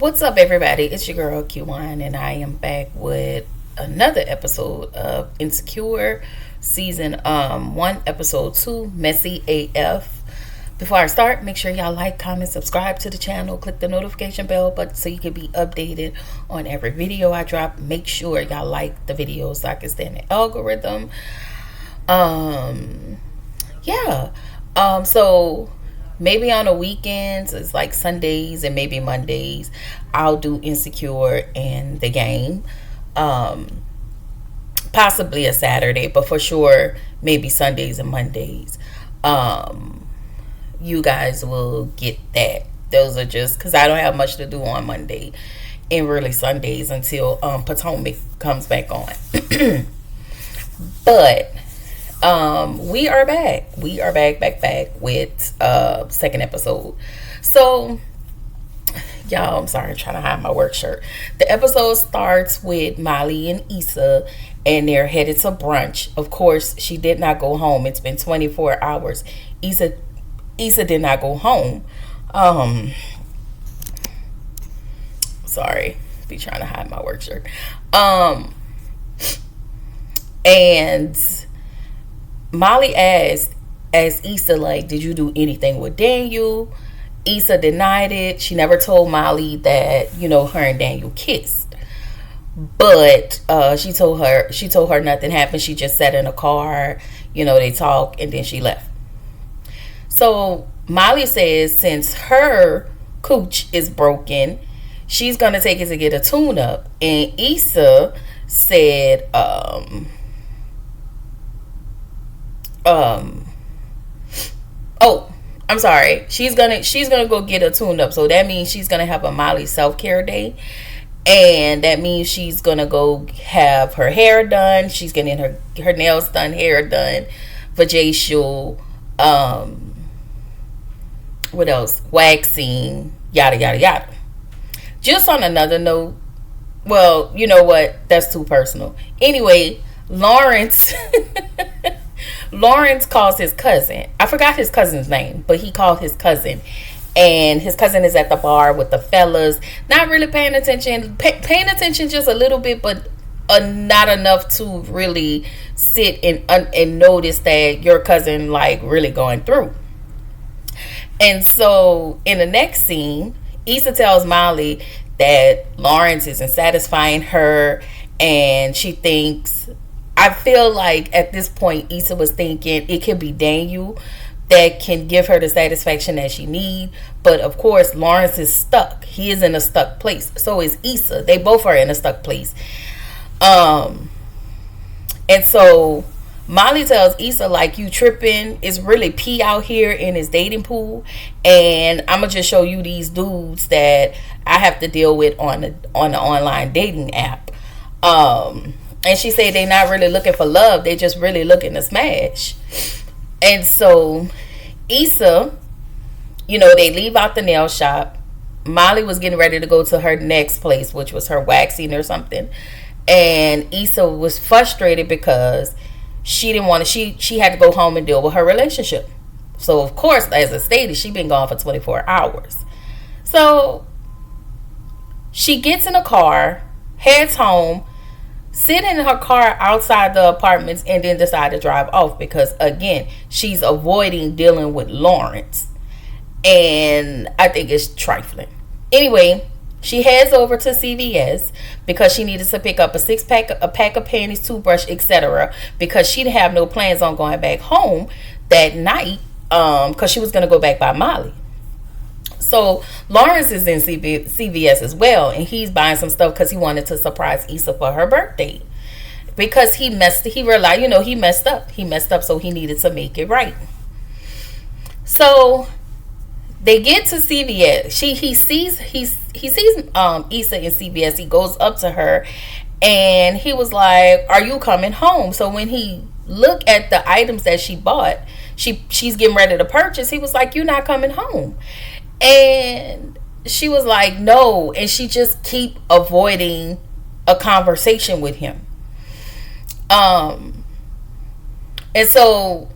What's up, everybody? It's your girl Q1, and I am back with another episode of Insecure, season 1, episode 2, Messy AF. Before I start, make sure y'all like, comment, subscribe to the channel, click the notification bell button so you can be updated on every video I drop. Make sure y'all like the video so I can stay in the algorithm. Yeah. So maybe on the weekends, it's like Sundays and maybe Mondays, I'll do Insecure and the game. Possibly a Saturday, but for sure, maybe Sundays and Mondays. You guys will get that. Those are just because I don't have much to do on Monday and really Sundays until Potomac comes back on. But we are back. We are back with second episode. So y'all, I'm sorry, I'm trying to hide my work shirt. The episode starts with Molly and Issa, and they're headed to brunch. Of course, she did not go home. It's been 24 hours. Issa did not go home. Sorry, be trying to hide my work shirt. And Molly asked Issa, like, did you do anything with Daniel? Issa denied it. She never told Molly that, her and Daniel kissed. But she told her nothing happened. She just sat in a car, they talked, and then she left. So Molly says since her cooch is broken, she's gonna take it to get a tune up. And Issa said, I'm sorry. She's gonna go get a tune up. So that means she's gonna have a Molly self-care day. And that means she's gonna go have her hair done. She's getting her nails done, hair done, facial, what else? Waxing, yada yada yada. Just on another note, well, you know what? That's too personal. Anyway, Lawrence calls his cousin. I forgot his cousin's name, but he called his cousin. And his cousin is at the bar with the fellas. Not really paying attention. Paying attention just a little bit, but not enough to really sit and notice that your cousin, like, really going through. And so in the next scene, Issa tells Molly that Lawrence isn't satisfying her. And she thinks... I feel like at this point, Issa was thinking it could be Daniel that can give her the satisfaction that she needs. But of course, Lawrence is stuck. He is in a stuck place. So is Issa. They both are in a stuck place. And so Molly tells Issa, like, you tripping. It's really pee out here in his dating pool. And I'm going to just show you these dudes that I have to deal with on the online dating app. And she said they're not really looking for love. They just really looking to smash. And so Issa, they leave out the nail shop. Molly was getting ready to go to her next place, which was her waxing or something. And Issa was frustrated because she didn't want to, she had to go home and deal with her relationship. So, of course, as I stated, she'd been gone for 24 hours. So she gets in a car, heads home, sit in her car outside the apartments, and then decide to drive off because, again, she's avoiding dealing with Lawrence. And I think it's trifling. Anyway, she heads over to CVS because she needed to pick up a pack of panties, toothbrush, etc. because she didn't have no plans on going back home that night because she was going to go back by Molly. So Lawrence is in CVS as well, and he's buying some stuff because he wanted to surprise Issa for her birthday. Because he realized, he messed up. He messed up, so he needed to make it right. So they get to CVS. He sees Issa in CVS. He goes up to her, and he was like, "Are you coming home?" So when he looked at the items that she bought, she's getting ready to purchase. He was like, "You're not coming home." And she was like, no. And she just keep avoiding a conversation with him. And so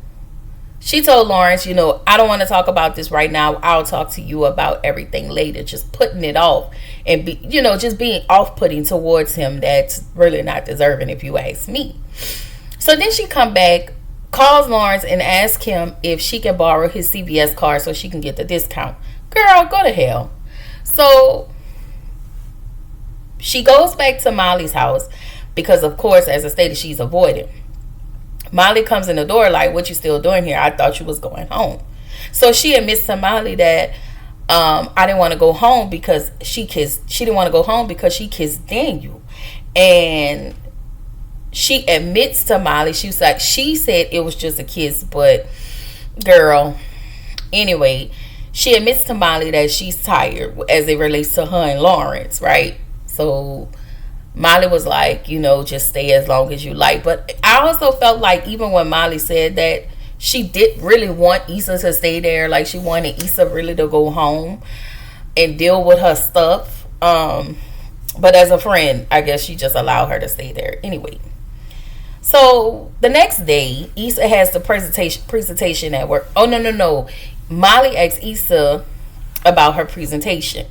She told Lawrence, I don't want to talk about this right now. I'll talk to you about everything later. Just putting it off and just being off-putting towards him. That's really not deserving, if you ask me. So then she come back, calls Lawrence and asks him if she can borrow his CVS card so she can get the discount. Girl, go to hell. So she goes back to Molly's house because, of course, as I stated, she's avoiding. Molly comes in the door like, what you still doing here? I thought you was going home. So she admits to Molly that I didn't want to go home because she didn't want to go home because she kissed Daniel. And she admits to Molly, she said it was just a kiss, but girl, anyway, she admits to Molly that she's tired as it relates to her and Lawrence, right? So Molly was like, just stay as long as you like. But I also felt like even when Molly said that, she did really want Issa to stay there. Like, she wanted Issa really to go home and deal with her stuff. But as a friend, I guess she just allowed her to stay there anyway. So the next day, Issa has the presentation at work. Oh, no. Molly asked Issa about her presentation.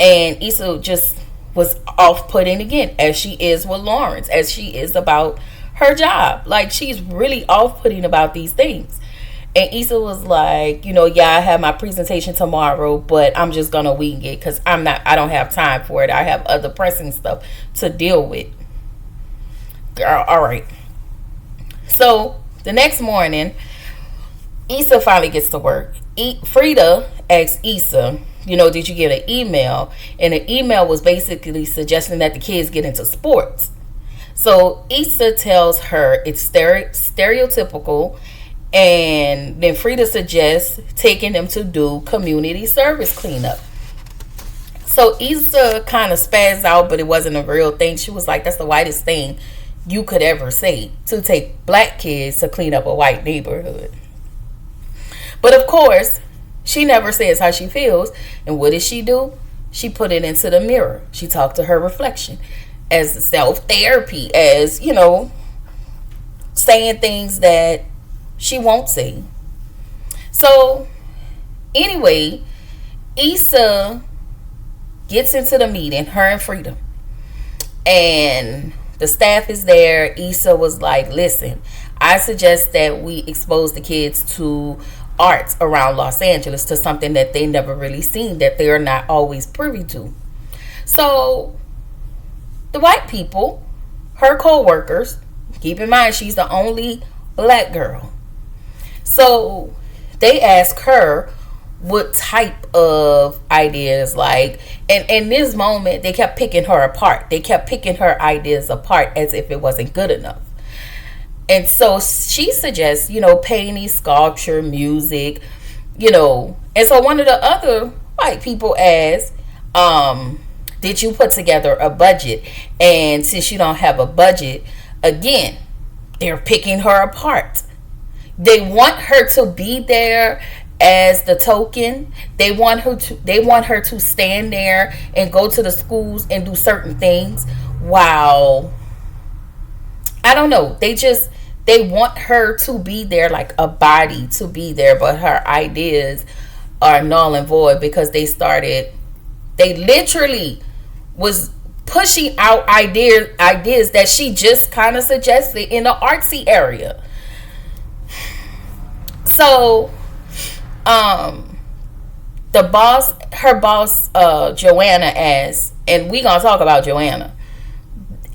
And Issa just was off-putting again, as she is with Lawrence, as she is about her job. Like, she's really off-putting about these things. And Issa was like, I have my presentation tomorrow, but I'm just gonna wing it because I don't have time for it. I have other pressing stuff to deal with. Girl, all right. So the next morning, Issa finally gets to work. Frida asks Issa, did you get an email? And the email was basically suggesting that the kids get into sports. So Issa tells her it's stereotypical, and then Frida suggests taking them to do community service cleanup. So Issa kind of spazzed out, but it wasn't a real thing. She was like, that's the whitest thing you could ever say, to take black kids to clean up a white neighborhood. But of course, she never says how she feels. And what does she do? She put it into the mirror. She talked to her reflection as self-therapy, as, saying things that she won't say. So, anyway, Issa gets into the meeting, her and Freedom. And the staff is there. Issa was like, listen, I suggest that we expose the kids to arts around Los Angeles, to something that they never really seen, that they're not always privy to. So the white people, her co-workers, keep in mind she's the only black girl, so they ask her what type of ideas, like, and in this moment they kept picking her apart. They kept picking her ideas apart as if it wasn't good enough. And so she suggests, painting, sculpture, music, and so one of the other white people asked, did you put together a budget? And since you don't have a budget, again, they're picking her apart. They want her to be there as the token. They want her to stand there and go to the schools and do certain things. Wow. I don't know. They want her to be there, like a body to be there, but her ideas are null and void because they literally was pushing out ideas that she just kind of suggested in the artsy area. So her boss Joanna asked, and we gonna talk about Joanna,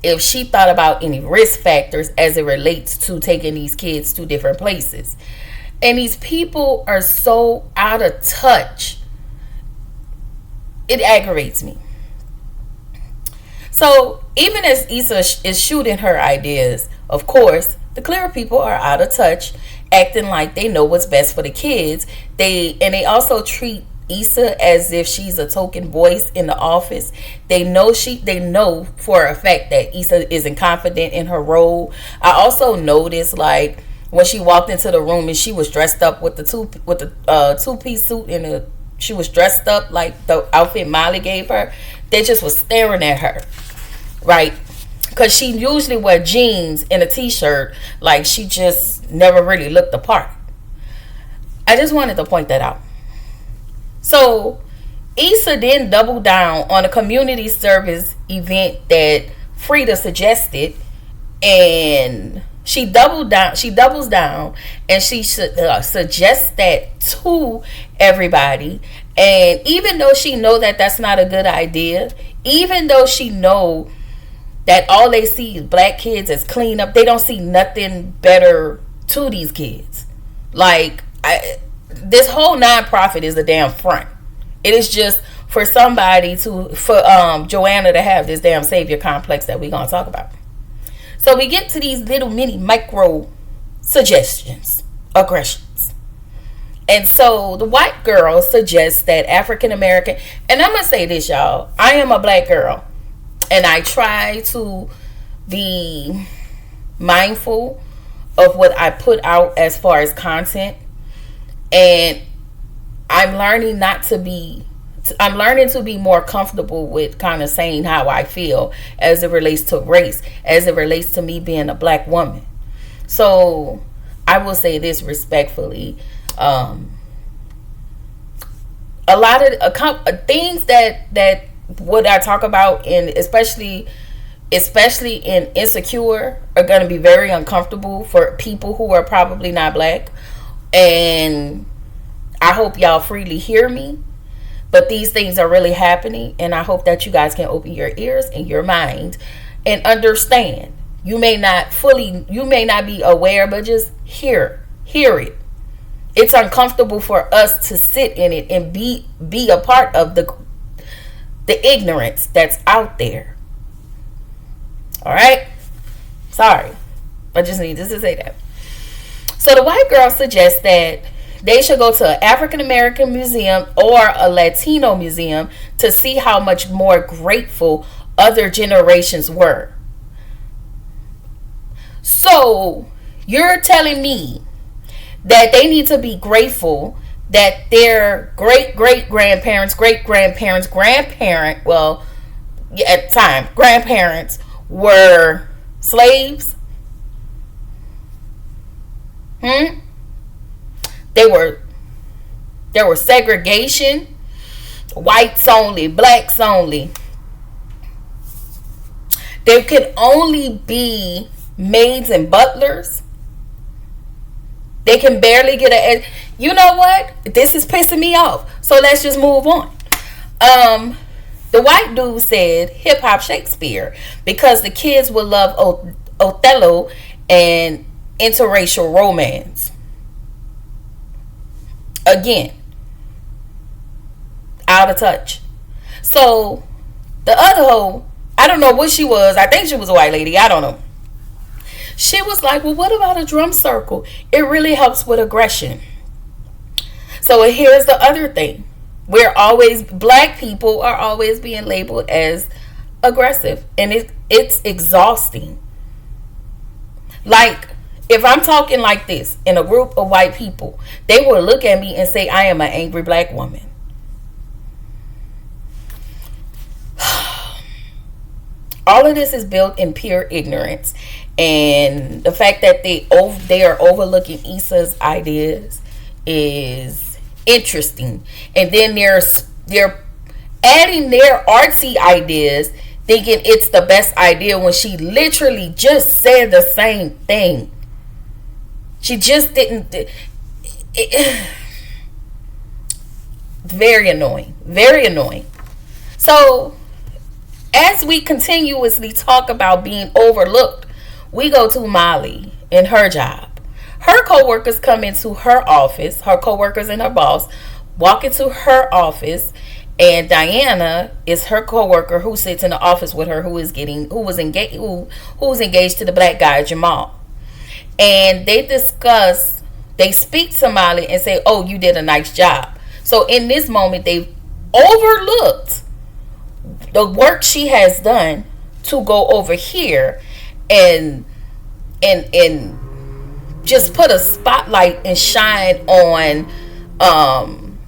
if she thought about any risk factors as it relates to taking these kids to different places. And these people are so out of touch, it aggravates me. So even as Issa is shooting her ideas, of course, the clear people are out of touch, acting like they know what's best for the kids. They also treat Issa as if she's a token voice in the office. They know for a fact that Issa isn't confident in her role. I also noticed, like, when she walked into the room and she was dressed up with the two-piece suit and she was dressed up like the outfit Molly gave her, they just was staring at her, right? Because she usually wear jeans and a t-shirt. Like, she just never really looked the part. I just wanted to point that out. So Issa then doubled down on a community service event that Frida suggested, and she doubles down, and she suggests that to everybody. And even though she know that that's not a good idea, even though she know that all they see is black kids as clean up, they don't see nothing better to these kids. Like, this whole nonprofit is a damn front. It is just for somebody for Joanna to have this damn savior complex that we're gonna talk about. So we get to these little mini micro suggestions, aggressions. And so the white girl suggests that African American, and I'm going to say this, y'all. I am a black girl, and I try to be mindful of what I put out as far as content. And I'm learning to be more comfortable with kind of saying how I feel as it relates to race, as it relates to me being a black woman. So I will say this respectfully. A lot of things that what I talk about, and especially in Insecure, are going to be very uncomfortable for people who are probably not black. And I hope y'all freely hear me. But these things are really happening, and I hope that you guys can open your ears and your mind and understand. You may not be aware, but just hear it. It's uncomfortable for us to sit in it and be a part of the ignorance that's out there. All right? Sorry. I just needed to say that. So the white girl suggests that they should go to an African American museum or a Latino museum to see how much more grateful other generations were. So you're telling me that they need to be grateful that their grandparents, well, at the time, grandparents were slaves? There were segregation, whites only, blacks only. There could only be maids and butlers. They can barely get you know what? This is pissing me off. So let's just move on. The white dude said hip hop Shakespeare because the kids will love Othello and interracial romance. Again, out of touch. So the other hoe, I don't know what she was. I think she was a white lady. I don't know. She was like, well, what about a drum circle? It really helps with aggression. So here's the other thing. Black people are always being labeled as aggressive. And it's exhausting. Like, if I'm talking like this in a group of white people, they will look at me and say, I am an angry black woman. All of this is built in pure ignorance. And the fact that they are overlooking Issa's ideas is interesting. And then they're adding their artsy ideas, thinking it's the best idea when she literally just said the same thing. She just didn't. Very annoying. Very annoying. So, as we continuously talk about being overlooked, we go to Molly and her job. Her co-workers come into her office. Her co-workers and her boss walk into her office, and Diana is her co-worker who sits in the office with her, who was engaged to the black guy Jamal. And they speak to Molly and say, oh, you did a nice job. So in this moment, they've overlooked the work she has done to go over here and just put a spotlight and shine on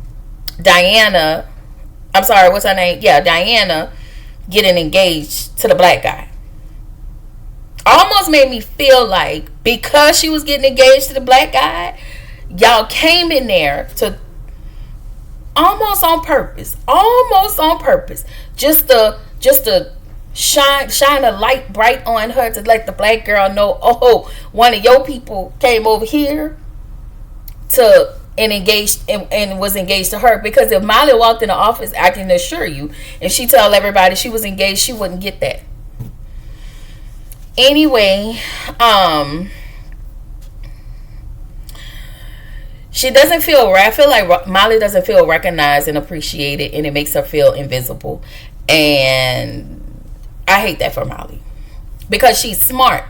Diana. I'm sorry, what's her name? Yeah, Diana getting engaged to the black guy. Almost made me feel like because she was getting engaged to the black guy, Y'all came in there to almost on purpose, just to shine a light bright on her, to let the black girl know, oh, one of your people came over here to and engaged and was engaged to her. Because if Molly walked in the office, I can assure you, if she tell everybody she was engaged, she wouldn't get that. Anyway, she doesn't feel, I feel like Molly doesn't feel recognized and appreciated, and it makes her feel invisible. And I hate that for Molly, because she's smart.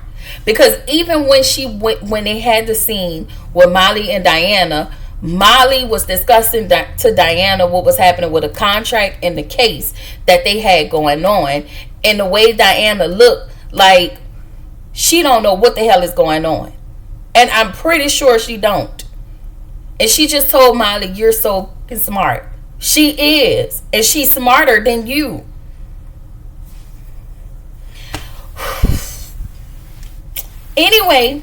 Because even when they had the scene with Molly and Diana, Molly was discussing to Diana what was happening with a contract and the case that they had going on, and the way Diana looked like she don't know what the hell is going on, and I'm pretty sure she don't. And she just told Molly, "You're so smart." She is, and she's smarter than you. Anyway,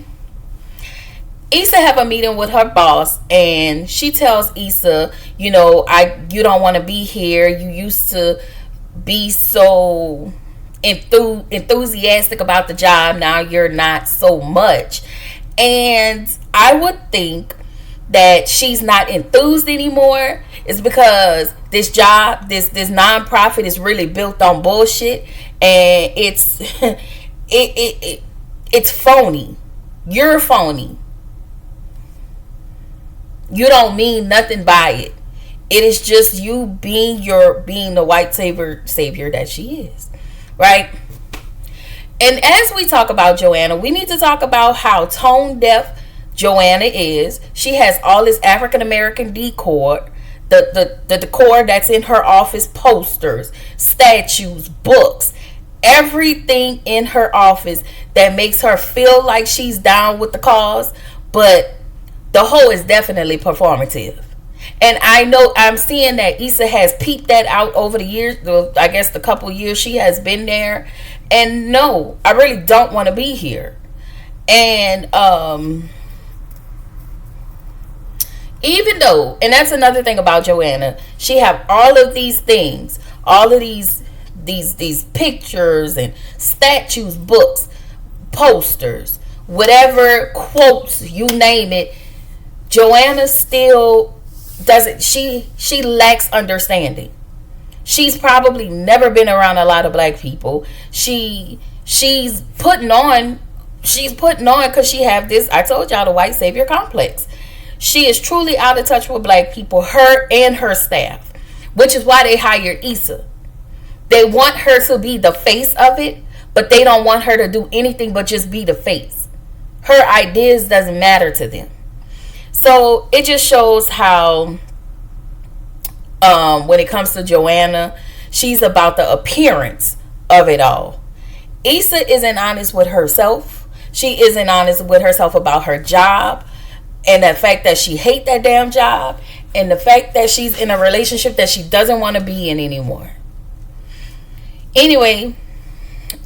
Issa have a meeting with her boss, and she tells Issa, you don't want to be here. You used to be so enthusiastic about the job. Now you're not so much. And I would think that she's not enthused anymore is because this job, this nonprofit is really built on bullshit, and it's it's phony. You're phony. You don't mean nothing by it. It is just you being the white savior that she is, right? And as we talk about Joanna, we need to talk about how tone deaf Joanna is. She has all this African American decor, the decor that's in her office: posters, statues, books, everything in her office that makes her feel like she's down with the cause. But the whole is definitely performative. And I know I'm seeing that Issa has peeped that out over the years, I guess the couple years she has been there. And no, I really don't want to be here. And even though, and that's another thing about Joanna, she have all of these things, all of these pictures and statues, books, posters, whatever, quotes, you name it. Joanna still doesn't, she lacks understanding. She's probably never been around a lot of black people. She's putting on because she have this, I told y'all, the white savior complex. She is truly out of touch with black people, her and her staff, which is why they hired Issa. They want her to be the face of it, but they don't want her to do anything but just be the face. Her ideas doesn't matter to them. So it just shows how when it comes to Joanna, she's about the appearance of it all. Issa isn't honest with herself. She isn't honest with herself about her job, and the fact that she hates that damn job, and the fact that she's in a relationship that she doesn't want to be in anymore. Anyway,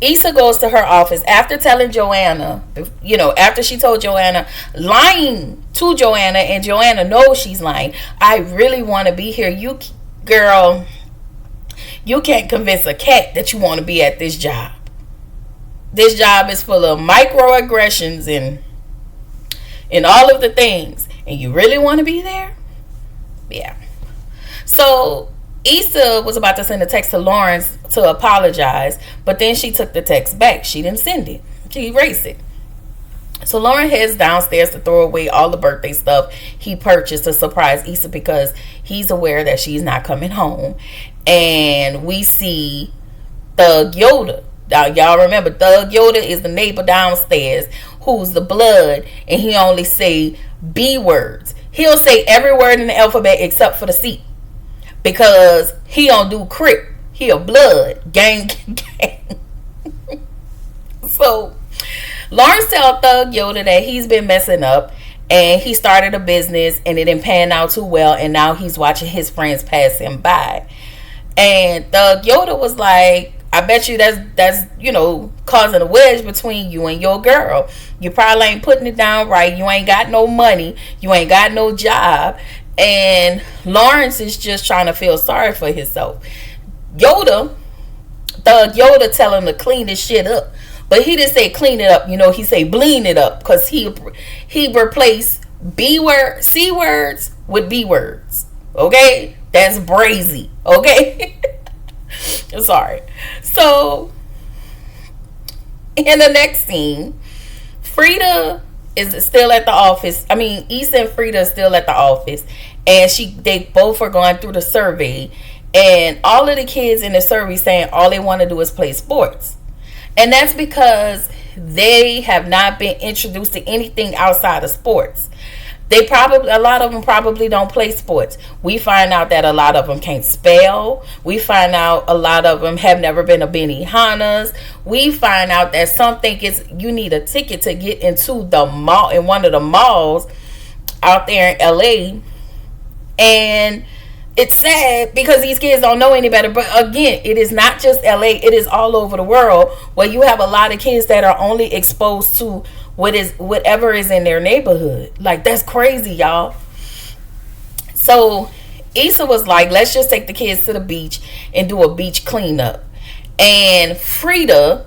Issa goes to her office after telling Joanna, after she told Joanna, lying to Joanna, and Joanna knows she's lying. I really want to be here. You, girl, you can't convince a cat that you want to be at this job. This job is full of microaggressions and all of the things, and you really want to be there? Yeah. So Issa was about to send a text to Lawrence to apologize, but then she took the text back. She didn't send it. She erased it. So Lauren heads downstairs to throw away all the birthday stuff he purchased to surprise Issa, because he's aware that she's not coming home. And we see Thug Yoda. Now, y'all remember, Thug Yoda is the neighbor downstairs who's the blood, and he only say B words. He'll say every word in the alphabet except for the C, because he don't do crip. He a blood. Gang. So Lawrence tell Thug Yoda that he's been messing up, and he started a business and it didn't pan out too well, and now he's watching his friends pass him by. And Thug Yoda was like, I bet you that's causing a wedge between you and your girl. You probably ain't putting it down right. You ain't got no money. You ain't got no job. And Lawrence is just trying to feel sorry for himself. Yoda tell him to clean this shit up. But he didn't say clean it up. He say bleen it up. Because he replaced C words with B words. Okay? That's brazy. Okay? Sorry. So, in the next scene, Frida is still at the office. I mean, Issa and Frida are still at the office. And they both are going through the survey. And all of the kids in the survey saying all they want to do is play sports. And that's because they have not been introduced to anything outside of sports. A lot of them probably don't play sports. We find out that a lot of them can't spell. We find out a lot of them have never been to Benihana's. We find out that some think you need a ticket to get into the mall, in one of the malls out there in LA. And it's sad because these kids don't know any better. But again, it is not just LA. It is all over the world where you have a lot of kids that are only exposed to whatever is in their neighborhood. Like, that's crazy, y'all. So Issa was like, let's just take the kids to the beach and do a beach cleanup. And Frida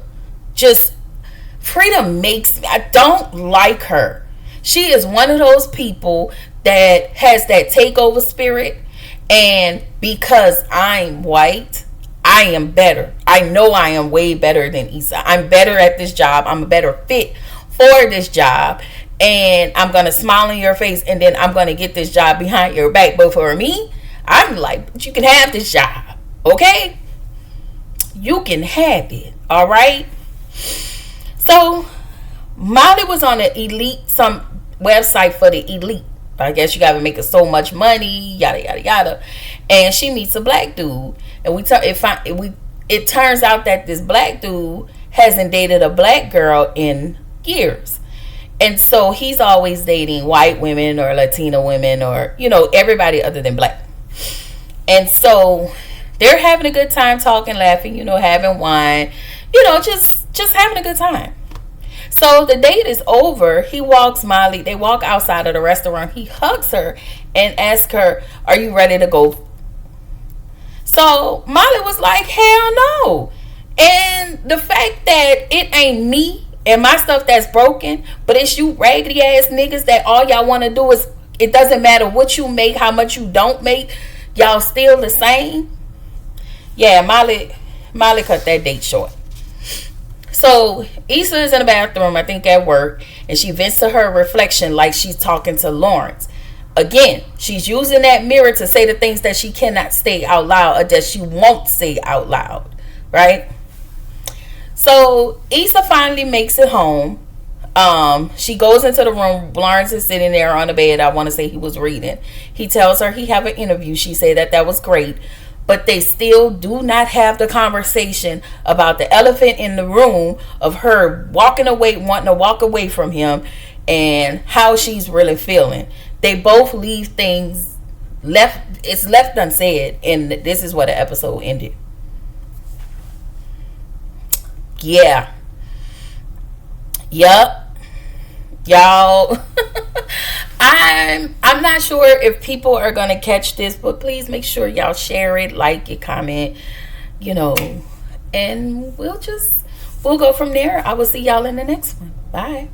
makes me, I don't like her. She is one of those people that has that takeover spirit. And because I'm white, I am better. I know I am way better than Issa. I'm better at this job. I'm a better fit for this job, and I'm gonna smile in your face, and then I'm gonna get this job behind your back. But for me, I'm like, but you can have this job, okay? You can have it, all right? So Molly was on some website for the elite. I guess you gotta make so much money, yada yada yada. And she meets a black dude, and it turns out that this black dude hasn't dated a black girl in years. And so he's always dating white women or Latina women or everybody other than black. And so they're having a good time, talking, laughing, having wine, just having a good time. So the date is over. They walk outside of the restaurant. He hugs her and asks her, are you ready to go? So Molly was like, hell no. And the fact that it ain't me and my stuff that's broken, but it's you raggedy ass niggas that all y'all want to do is, it doesn't matter what you make, how much you don't make, y'all still the same. Yeah, Molly cut that date short. So Issa is in the bathroom, I think at work, and she vents to her reflection like she's talking to Lawrence. Again, she's using that mirror to say the things that she cannot say out loud, or that she won't say out loud, right? So Issa finally makes it home. She goes into the room. Lawrence is sitting there on the bed. I want to say he was reading. He tells her he have an interview. She said that was great. But they still do not have the conversation about the elephant in the room of her wanting to walk away from him, and how she's really feeling. They both leave things it's left unsaid, and this is where the episode ended. Yeah. Yup. Y'all. I'm not sure if people are going to catch this, but please make sure y'all share it, like it, comment, and we'll go from there. I will see y'all in the next one. Bye.